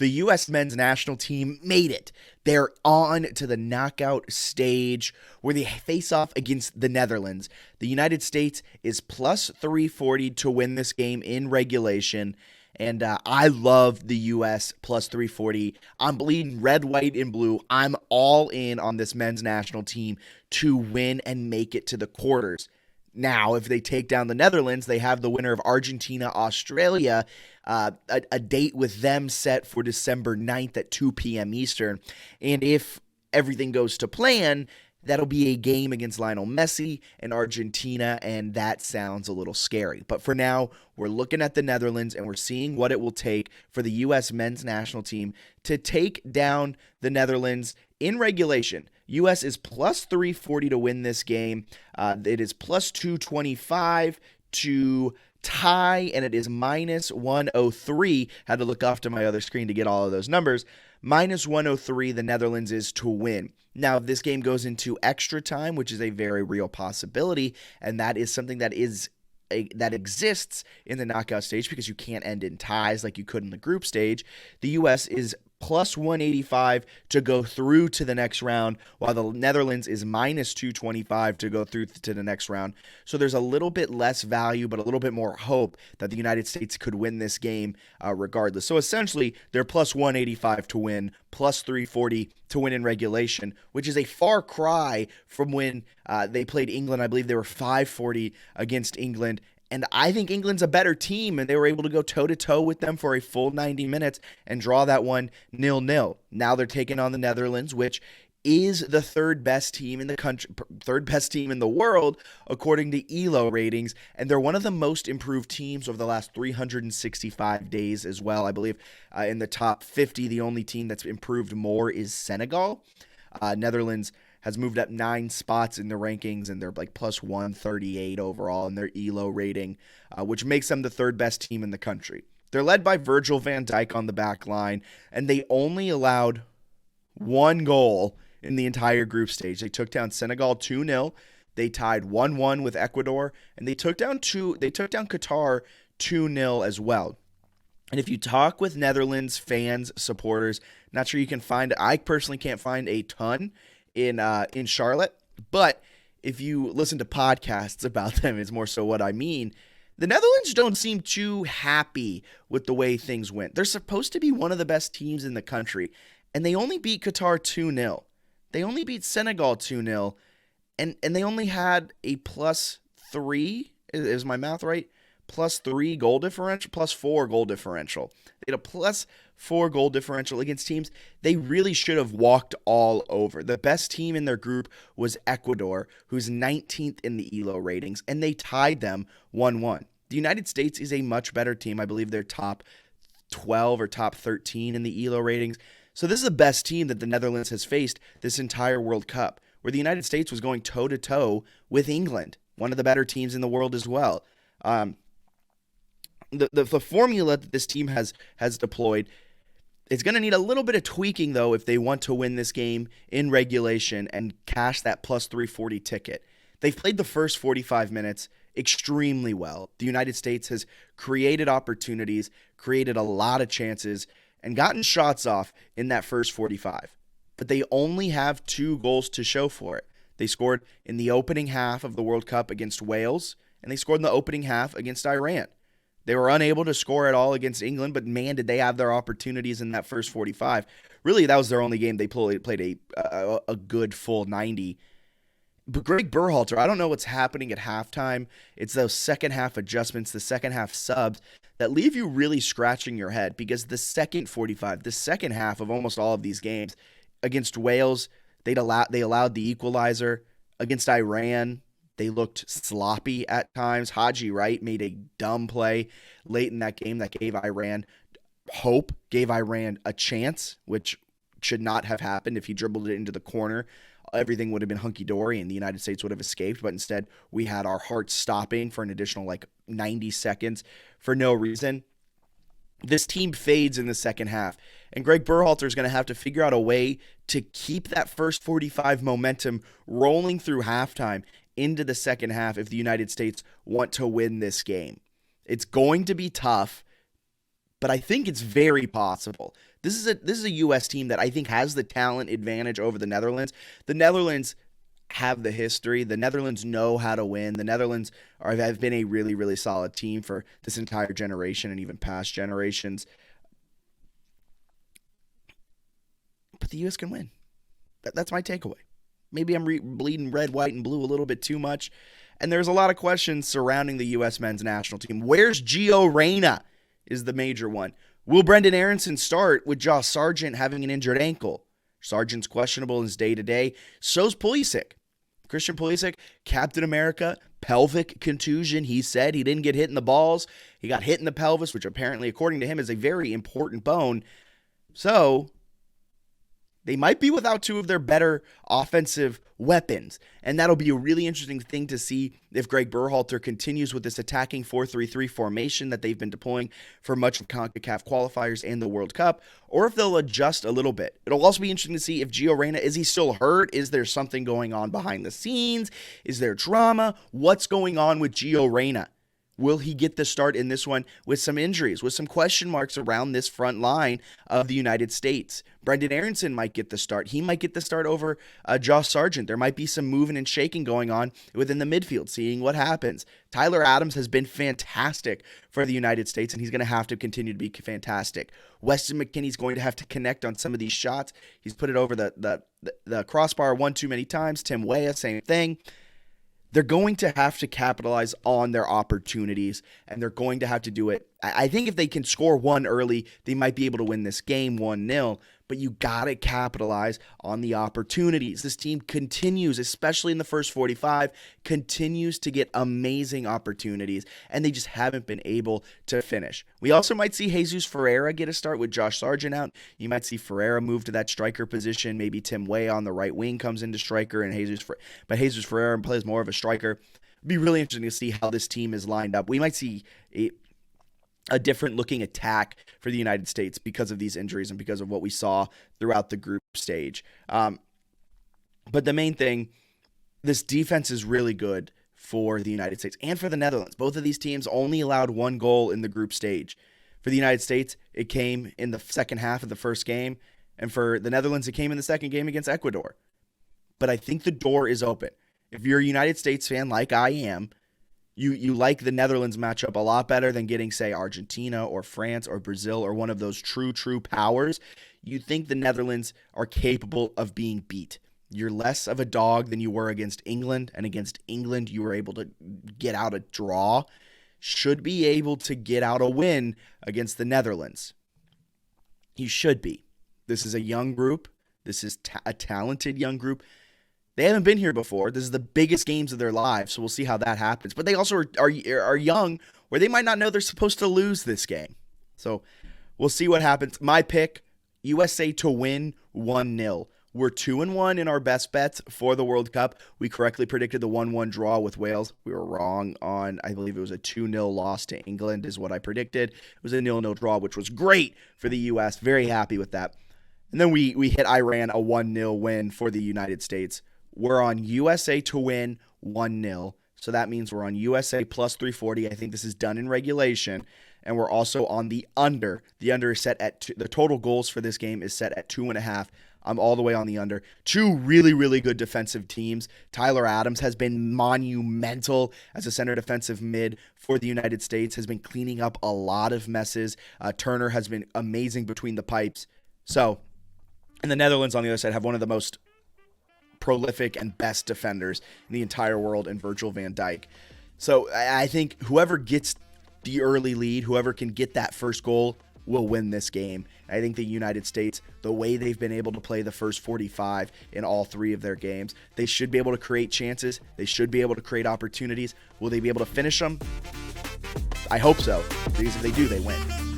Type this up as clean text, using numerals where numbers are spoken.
The U.S. men's national team made it. They're on to the knockout stage where they face off against the Netherlands. The United States is plus 340 to win this game in regulation. And I love the U.S. plus 340. I'm bleeding red, white, and blue. I'm all in on this men's national team to win and make it to the quarters. Now, if they take down the Netherlands, they have the winner of Argentina, Australia, a date with them set for December 9th at 2 p.m. Eastern. And if everything goes to plan, that'll be a game against Lionel Messi and Argentina, and that sounds a little scary. But for now, we're looking at the Netherlands, and we're seeing what it will take for the U.S. men's national team to take down the Netherlands in regulation. U.S. is plus 340 to win this game. It is plus 225 to tie, and it is minus 103. Had to look off to my other screen to get all of those numbers. Minus 103, the Netherlands is to win. Now, if this game goes into extra time, which is a very real possibility, and that is something that exists in the knockout stage because you can't end in ties like you could in the group stage, the U.S. is plus 185 to go through to the next round, while the Netherlands is minus 225 to go through to the next round. So there's a little bit less value, but a little bit more hope that the United States could win this game regardless. So essentially, they're plus 185 to win, plus 340 to win in regulation, which is a far cry from when they played England. I believe they were 540 against England. And I think England's a better team, and they were able to go toe-to-toe with them for a full 90 minutes and draw that one 0-0. Now they're taking on the Netherlands, which is the third best team in the country, third best team in the world, according to ELO ratings. And they're one of the most improved teams over the last 365 days as well. I believe in the top 50, the only team that's improved more is Senegal. Netherlands has moved up 9 spots in the rankings, and they're like plus 138 overall in their ELO rating, which makes them the third best team in the country. They're led by Virgil van Dijk on the back line, and they only allowed 1 goal in the entire group stage. They took down Senegal 2-0. They tied 1-1 with Ecuador, and they took down Qatar 2-0 as well. And if you talk with Netherlands fans, supporters, not sure you can find, I personally can't find a ton in Charlotte, but if you listen to podcasts about them, it's more so what I mean. The Netherlands don't seem too happy with the way things went. They're supposed to be one of the best teams in the country, and they only beat Qatar 2-0. They only beat Senegal 2-0, and they only had a plus 3, is my math right? Plus 3 goal differential, plus 4 goal differential. They had a plus 4 goal differential against teams they really should have walked all over. The best team in their group was Ecuador, who's 19th in the ELO ratings, and they tied them 1-1. The United States is a much better team. I believe they're top 12 or top 13 in the ELO ratings. So this is the best team that the Netherlands has faced this entire World Cup, where the United States was going toe-to-toe with England, one of the better teams in the world as well. The formula that this team has deployed, it's going to need a little bit of tweaking, though, if they want to win this game in regulation and cash that plus 340 ticket. They've played the first 45 minutes extremely well. The United States has created opportunities, created a lot of chances, and gotten shots off in that first 45. But they only have 2 goals to show for it. They scored in the opening half of the World Cup against Wales, and they scored in the opening half against Iran. They were unable to score at all against England, but man, did they have their opportunities in that first 45. Really, that was their only game they played a good full 90. But Greg Berhalter, I don't know what's happening at halftime. It's those second half adjustments, the second half subs that leave you really scratching your head, because the second 45, the second half of almost all of these games against Wales, they allowed the equalizer. Against Iran, they looked sloppy at times. Haji Wright made a dumb play late in that game that gave Iran hope, gave Iran a chance, which should not have happened. If he dribbled it into the corner, everything would have been hunky-dory and the United States would have escaped. But instead, we had our hearts stopping for an additional 90 seconds for no reason. This team fades in the second half, and Greg Berhalter is going to have to figure out a way to keep that first 45 momentum rolling through halftime into the second half if the United States want to win this game. It's going to be tough, but I think it's very possible. This is a U.S. team that I think has the talent advantage over the Netherlands. The Netherlands have the history. The Netherlands know how to win. The Netherlands have been a really, really solid team for this entire generation and even past generations. But the U.S. can win. That's my takeaway. Maybe I'm bleeding red, white, and blue a little bit too much. And there's a lot of questions surrounding the U.S. men's national team. Where's Gio Reyna is the major one. Will Brendan Aronson start with Josh Sargent having an injured ankle? Sargent's questionable in his day-to-day. So's Pulisic. Christian Pulisic, Captain America, pelvic contusion. He said he didn't get hit in the balls. He got hit in the pelvis, which apparently, according to him, is a very important bone. So they might be without two of their better offensive weapons. And that'll be a really interesting thing to see if Greg Berhalter continues with this attacking 4-3-3 formation that they've been deploying for much of CONCACAF qualifiers and the World Cup, or if they'll adjust a little bit. It'll also be interesting to see if Gio Reyna, is he still hurt? Is there something going on behind the scenes? Is there drama? What's going on with Gio Reyna? Will he get the start in this one with some injuries, with some question marks around this front line of the United States? Brendan Aronson might get the start. He might get the start over Josh Sargent. There might be some moving and shaking going on within the midfield, seeing what happens. Tyler Adams has been fantastic for the United States, and he's going to have to continue to be fantastic. Weston McKennie's going to have to connect on some of these shots. He's put it over the crossbar one too many times. Tim Weah, same thing. They're going to have to capitalize on their opportunities, and they're going to have to do it. I think if they can score one early, they might be able to win this game 1-0, but you got to capitalize on the opportunities. This team continues, especially in the first 45, continues to get amazing opportunities, and they just haven't been able to finish. We also might see Jesus Ferreira get a start with Josh Sargent out. You might see Ferreira move to that striker position. Maybe Tim Weah on the right wing comes into striker, and Jesus Ferreira plays more of a striker. It'd be really interesting to see how this team is lined up. We might see a different looking attack for the United States because of these injuries and because of what we saw throughout the group stage. But the main thing, this defense is really good for the United States and for the Netherlands. Both of these teams only allowed one goal in the group stage. For the United States, it came in the second half of the first game. And for the Netherlands, it came in the second game against Ecuador. But I think the door is open. If you're a United States fan like I am, You like the Netherlands matchup a lot better than getting, say, Argentina or France or Brazil or one of those true powers. You think the Netherlands are capable of being beat. You're less of a dog than you were against England, and against England you were able to get out a draw. Should be able to get out a win against the Netherlands. You should be. This is a young group. This is a talented young group. They haven't been here before. This is the biggest games of their lives, so we'll see how that happens. But they also are young, where they might not know they're supposed to lose this game. So we'll see what happens. My pick, USA to win 1-0. We're 2-1 in our best bets for the World Cup. We correctly predicted the 1-1 draw with Wales. We were wrong on, I believe it was a 2-0 loss to England is what I predicted. It was a 0-0 draw, which was great for the U.S. Very happy with that. And then we hit Iran, a 1-0 win for the United States. We're on USA to win 1-0. So that means we're on USA plus 340. I think this is done in regulation. And we're also on the under. The under is set at the total goals for this game is set at 2.5. I'm all the way on the under. Two really, really good defensive teams. Tyler Adams has been monumental as a center defensive mid for the United States, has been cleaning up a lot of messes. Turner has been amazing between the pipes. So, and the Netherlands on the other side have one of the most prolific and best defenders in the entire world in Virgil van Dijk. So I think whoever gets the early lead, whoever can get that first goal will win this game. I think the United States, the way they've been able to play the first 45 in all three of their games, they should be able to create chances. They should be able to create opportunities. Will they be able to finish them? I hope so, because if they do, they win.